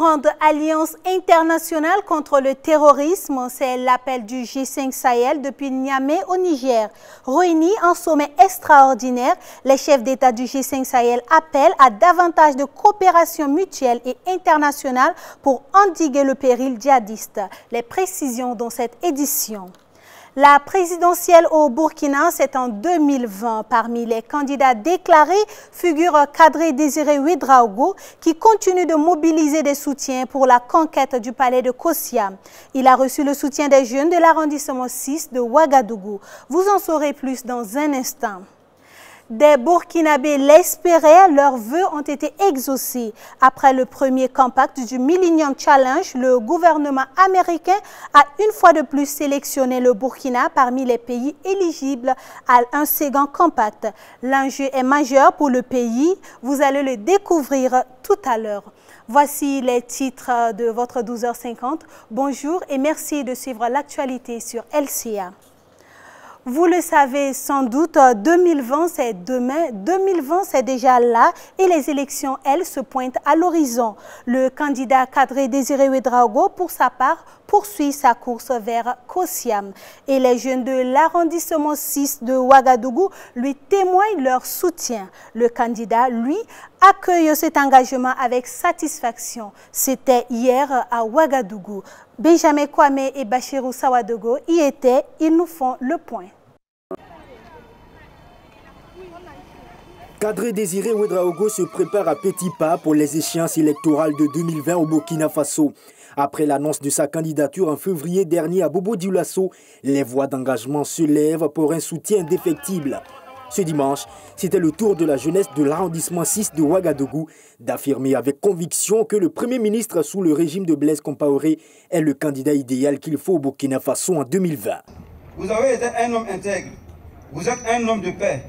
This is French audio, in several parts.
Grande alliance internationale contre le terrorisme, c'est l'appel du G5 Sahel depuis Niamey au Niger. Réunis en sommet extraordinaire, les chefs d'État du G5 Sahel appellent à davantage de coopération mutuelle et internationale pour endiguer le péril djihadiste. Les précisions dans cette édition. La présidentielle au Burkina, c'est en 2020. Parmi les candidats déclarés figure Kadri Désiré Ouédraogo qui continue de mobiliser des soutiens pour la conquête du palais de Kossia. Il a reçu le soutien des jeunes de l'arrondissement 6 de Ouagadougou. Vous en saurez plus dans un instant. Des Burkinabés l'espéraient, leurs vœux ont été exaucés. Après le premier compact du Millennium Challenge, le gouvernement américain a une fois de plus sélectionné le Burkina parmi les pays éligibles à un second compact. L'enjeu est majeur pour le pays, vous allez le découvrir tout à l'heure. Voici les titres de votre 12h50. Bonjour et merci de suivre l'actualité sur LCA. Vous le savez sans doute, 2020 c'est demain, 2020 c'est déjà là et les élections, elles, se pointent à l'horizon. Le candidat Kadri Désiré Ouédraogo, pour sa part, poursuit sa course vers Kosiam. Et les jeunes de l'arrondissement 6 de Ouagadougou lui témoignent leur soutien. Le candidat, lui, accueille cet engagement avec satisfaction. C'était hier à Ouagadougou. Benjamin Kwame et Bachirou Sawadogo y étaient, ils nous font le point. Kadri Désiré Ouédraogo se prépare à petits pas pour les échéances électorales de 2020 au Burkina Faso. Après l'annonce de sa candidature en février dernier à Bobo Dioulasso, les voix d'engagement se lèvent pour un soutien indéfectible. Ce dimanche, c'était le tour de la jeunesse de l'arrondissement 6 de Ouagadougou d'affirmer avec conviction que le Premier ministre sous le régime de Blaise Compaoré est le candidat idéal qu'il faut au Burkina Faso en 2020. Vous avez été un homme intègre, vous êtes un homme de paix,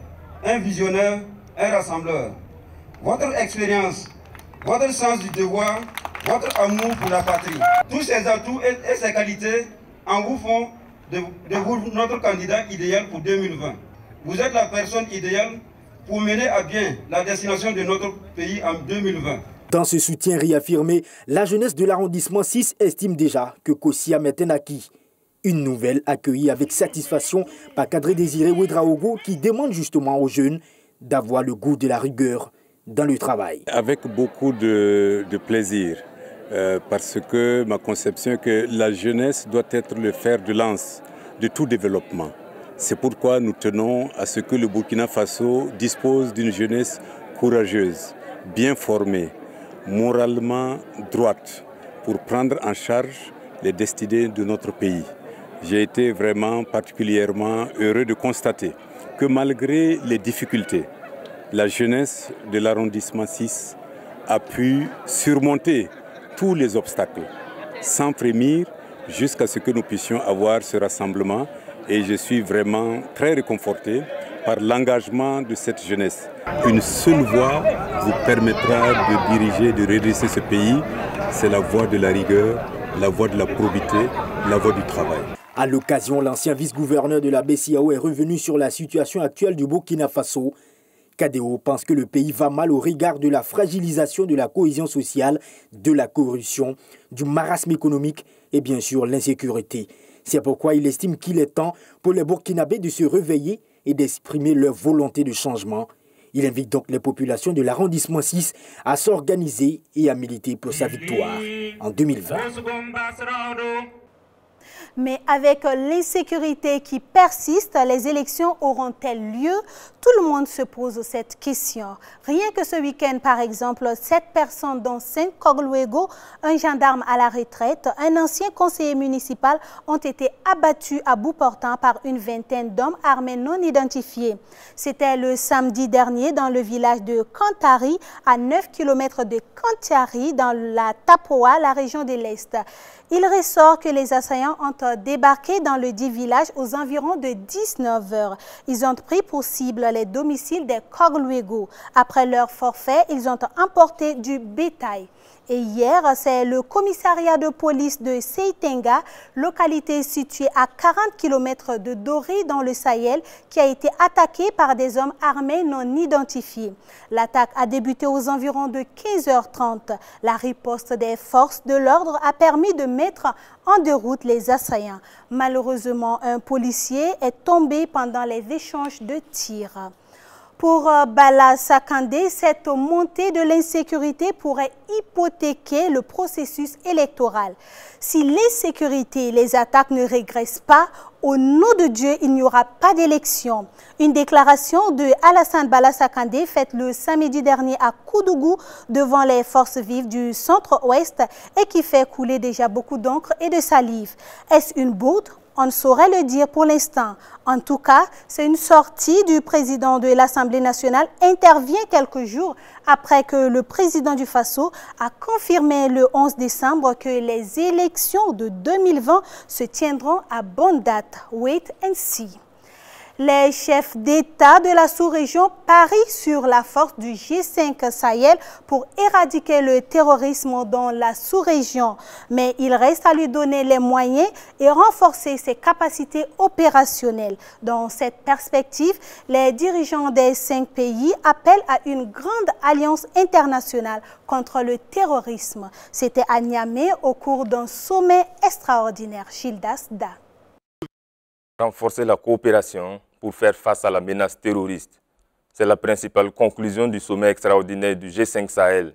un visionnaire, un rassembleur. Votre expérience, votre sens du devoir, votre amour pour la patrie, tous ces atouts et ces qualités en vous font de vous notre candidat idéal pour 2020. Vous êtes la personne idéale pour mener à bien la destination de notre pays en 2020. Dans ce soutien réaffirmé, la jeunesse de l'arrondissement 6 estime déjà que Kosiam est un acquis. Une nouvelle accueillie avec satisfaction par Kadri Désiré Ouédraogo qui demande justement aux jeunes d'avoir le goût de la rigueur dans le travail. Avec beaucoup de plaisir, parce que ma conception est que la jeunesse doit être le fer de lance de tout développement. C'est pourquoi nous tenons à ce que le Burkina Faso dispose d'une jeunesse courageuse, bien formée, moralement droite, pour prendre en charge les destinées de notre pays. J'ai été vraiment particulièrement heureux de constater que malgré les difficultés, la jeunesse de l'arrondissement 6 a pu surmonter tous les obstacles, sans frémir, jusqu'à ce que nous puissions avoir ce rassemblement. Et je suis vraiment très réconforté par l'engagement de cette jeunesse. Une seule voie vous permettra de diriger, de redresser ce pays. C'est la voie de la rigueur, la voie de la probité, la voie du travail. À l'occasion, l'ancien vice-gouverneur de la BCEAO est revenu sur la situation actuelle du Burkina Faso. KDO pense que le pays va mal au regard de la fragilisation de la cohésion sociale, de la corruption, du marasme économique et bien sûr l'insécurité. C'est pourquoi il estime qu'il est temps pour les Burkinabés de se réveiller et d'exprimer leur volonté de changement. Il invite donc les populations de l'arrondissement 6 à s'organiser et à militer pour sa victoire en 2020. Mais avec l'insécurité qui persiste, les élections auront-elles lieu? Tout le monde se pose cette question. Rien que ce week-end, par exemple, 7 personnes, dont 5 Kogluego, un gendarme à la retraite, un ancien conseiller municipal, ont été abattus à bout portant par une vingtaine d'hommes armés non identifiés. C'était le samedi dernier dans le village de Kantari, à 9 km de Kantiari, dans la Tapoa, la région de l'Est. Il ressort que les assaillants ont débarqué dans le dit village aux environs de 19 h. Ils ont pris pour cible les domiciles des Kogluego. Après leur forfait, ils ont emporté du bétail. Et hier, c'est le commissariat de police de Seitenga, localité située à 40 km de Dori dans le Sahel, qui a été attaqué par des hommes armés non identifiés. L'attaque a débuté aux environs de 15h30. La riposte des forces de l'ordre a permis de mettre en déroute les assaillants. Malheureusement, un policier est tombé pendant les échanges de tirs. Pour Bala Sakandé, cette montée de l'insécurité pourrait hypothéquer le processus électoral. Si l'insécurité et les attaques ne régressent pas, au nom de Dieu, il n'y aura pas d'élection. Une déclaration de Alassane Bala Sakandé faite le samedi dernier à Koudougou devant les forces vives du centre-ouest et qui fait couler déjà beaucoup d'encre et de salive. Est-ce une bourde? On ne saurait le dire pour l'instant. En tout cas, c'est une sortie du président de l'Assemblée nationale intervient quelques jours après que le président du Faso a confirmé le 11 décembre que les élections de 2020 se tiendront à bonne date. Wait and see. Les chefs d'État de la sous-région parient sur la force du G5 Sahel pour éradiquer le terrorisme dans la sous-région. Mais il reste à lui donner les moyens et renforcer ses capacités opérationnelles. Dans cette perspective, les dirigeants des 5 pays appellent à une grande alliance internationale contre le terrorisme. C'était à Niamey au cours d'un sommet extraordinaire. Gildas Da. Renforcer la coopération pour faire face à la menace terroriste. C'est la principale conclusion du sommet extraordinaire du G5 Sahel.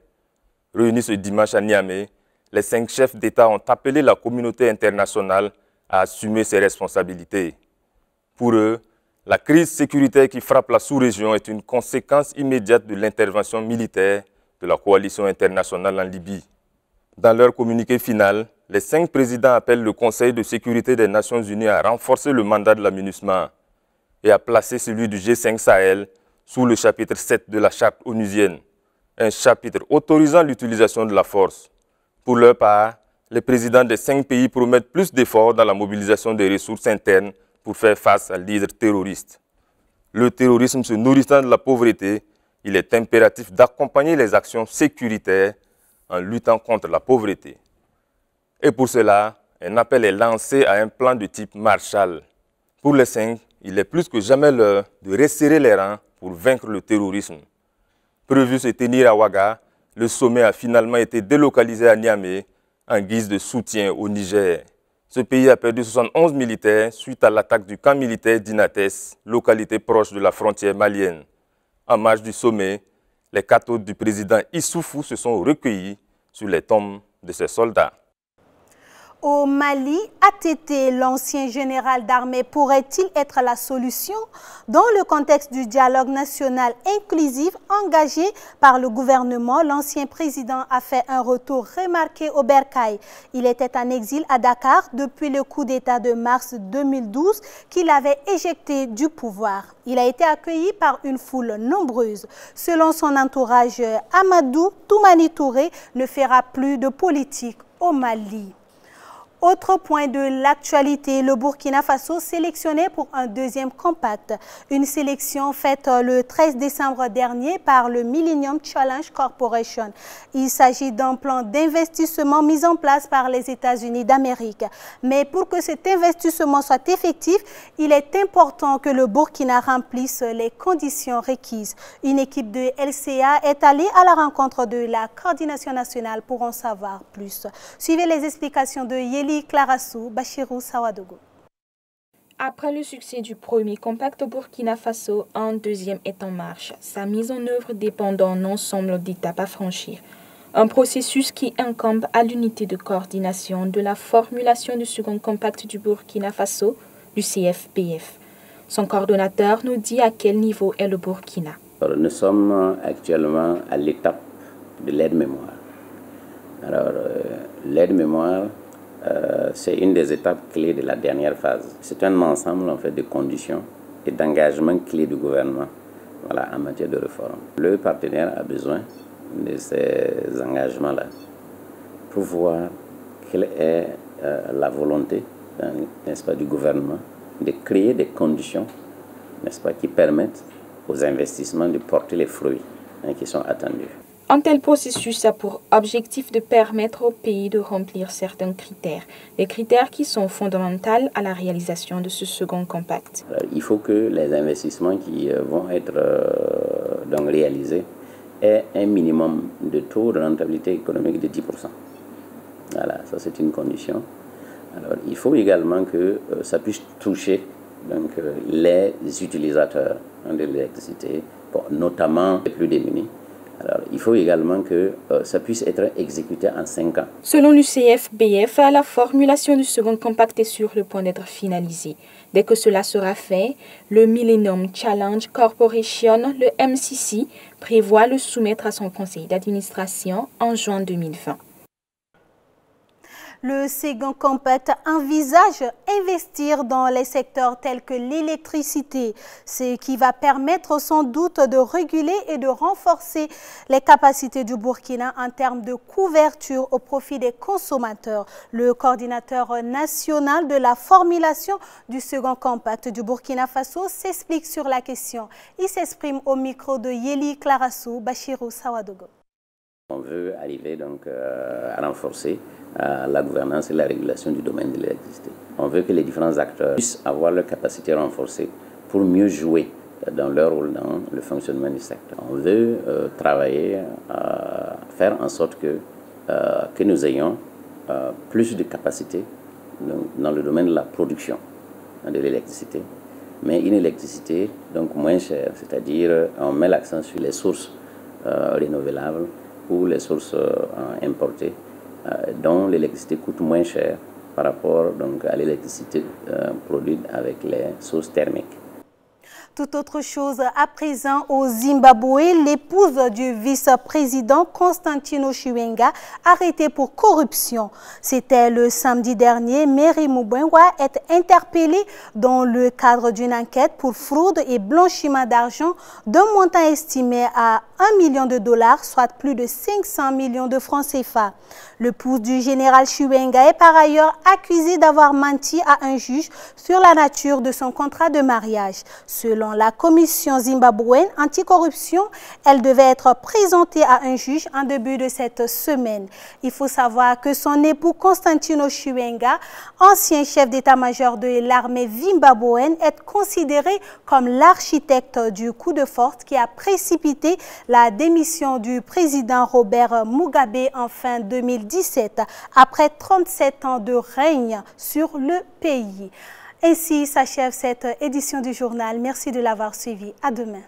Réunis ce dimanche à Niamey, les 5 chefs d'État ont appelé la communauté internationale à assumer ses responsabilités. Pour eux, la crise sécuritaire qui frappe la sous-région est une conséquence immédiate de l'intervention militaire de la coalition internationale en Libye. Dans leur communiqué final, les 5 présidents appellent le Conseil de sécurité des Nations Unies à renforcer le mandat de la MINUSMA et à placer celui du G5 Sahel sous le chapitre 7 de la Charte onusienne, un chapitre autorisant l'utilisation de la force. Pour leur part, les présidents des 5 pays promettent plus d'efforts dans la mobilisation des ressources internes pour faire face à l'hydre terroriste. Le terrorisme se nourrissant de la pauvreté, il est impératif d'accompagner les actions sécuritaires en luttant contre la pauvreté. Et pour cela, un appel est lancé à un plan de type Marshall. Pour les 5, il est plus que jamais l'heure de resserrer les rangs pour vaincre le terrorisme. Prévu se tenir à Ouaga, le sommet a finalement été délocalisé à Niamey en guise de soutien au Niger. Ce pays a perdu 71 militaires suite à l'attaque du camp militaire d'Inates, localité proche de la frontière malienne. En marge du sommet, les 4 hôtes du président Issoufou se sont recueillis sur les tombes de ses soldats. Au Mali, ATT, l'ancien général d'armée, pourrait-il être la solution dans le contexte du dialogue national inclusif engagé par le gouvernement? L'ancien président a fait un retour remarqué au Bercail. Il était en exil à Dakar depuis le coup d'État de mars 2012 qu'il avait éjecté du pouvoir. Il a été accueilli par une foule nombreuse. Selon son entourage, Amadou Toumani Touré ne fera plus de politique au Mali. Autre point de l'actualité, le Burkina Faso sélectionné pour un deuxième compact. Une sélection faite le 13 décembre dernier par le Millennium Challenge Corporation. Il s'agit d'un plan d'investissement mis en place par les États-Unis d'Amérique. Mais pour que cet investissement soit effectif, il est important que le Burkina remplisse les conditions requises. Une équipe de LCA est allée à la rencontre de la coordination nationale pour en savoir plus. Suivez les explications de Yeli Clarassou, Bachirou Sawadogo. Après le succès du premier compact au Burkina Faso, un deuxième est en marche. Sa mise en œuvre dépend d'un ensemble d'étapes à franchir. Un processus qui incombe à l'unité de coordination de la formulation du second compact du Burkina Faso, du CFPF. Son coordonnateur nous dit à quel niveau est le Burkina. Nous sommes actuellement à l'étape de l'aide-mémoire. Alors, l'aide-mémoire, c'est une des étapes clés de la dernière phase. C'est un ensemble en fait, de conditions et d'engagements clés du gouvernement en matière de réforme. Le partenaire a besoin de ces engagements-là pour voir quelle est la volonté n'est-ce pas, du gouvernement de créer des conditions n'est-ce pas, qui permettent aux investissements de porter les fruits qui sont attendus. Un tel processus a pour objectif de permettre au pays de remplir certains critères, des critères qui sont fondamentaux à la réalisation de ce second compact. Il faut que les investissements qui vont être donc réalisés aient un minimum de taux de rentabilité économique de 10%. Voilà, ça c'est une condition. Alors, il faut également que ça puisse toucher donc, les utilisateurs de l'électricité, notamment les plus démunis. Alors, il faut également que ça puisse être exécuté en 5 ans. Selon l'UCF-BF, la formulation du second compact est sur le point d'être finalisée. Dès que cela sera fait, le Millennium Challenge Corporation, le MCC, prévoit le soumettre à son conseil d'administration en juin 2020. Le second compact envisage investir dans les secteurs tels que l'électricité, ce qui va permettre sans doute de réguler et de renforcer les capacités du Burkina en termes de couverture au profit des consommateurs. Le coordinateur national de la formulation du second compact du Burkina Faso s'explique sur la question. Il s'exprime au micro de Yeli Klarassou Bachirou Sawadogo. On veut arriver donc à renforcer la gouvernance et la régulation du domaine de l'électricité. On veut que les différents acteurs puissent avoir leur capacité renforcée pour mieux jouer dans leur rôle dans le fonctionnement du secteur. On veut travailler à faire en sorte que nous ayons plus de capacité dans le domaine de la production de l'électricité, mais une électricité donc moins chère, c'est-à-dire on met l'accent sur les sources renouvelables ou les sources importées, dont l'électricité coûte moins cher par rapport donc, à l'électricité produite avec les sources thermiques. Tout autre chose à présent au Zimbabwe, l'épouse du vice-président Constantino Chiwenga arrêtée pour corruption. C'était le samedi dernier. Mary Mubengwa est interpellée dans le cadre d'une enquête pour fraude et blanchiment d'argent d'un montant estimé à $1 million, soit plus de 500 millions de francs CFA. L'épouse du général Chiwenga est par ailleurs accusée d'avoir menti à un juge sur la nature de son contrat de mariage. Selon la commission zimbabwéenne anticorruption, elle devait être présentée à un juge en début de cette semaine. Il faut savoir que son époux Constantino Chiwenga, ancien chef d'état-major de l'armée zimbabwéenne, est considéré comme l'architecte du coup de force qui a précipité la démission du président Robert Mugabe en fin 2017, après 37 ans de règne sur le pays. Ainsi s'achève cette édition du journal. Merci de l'avoir suivi. À demain.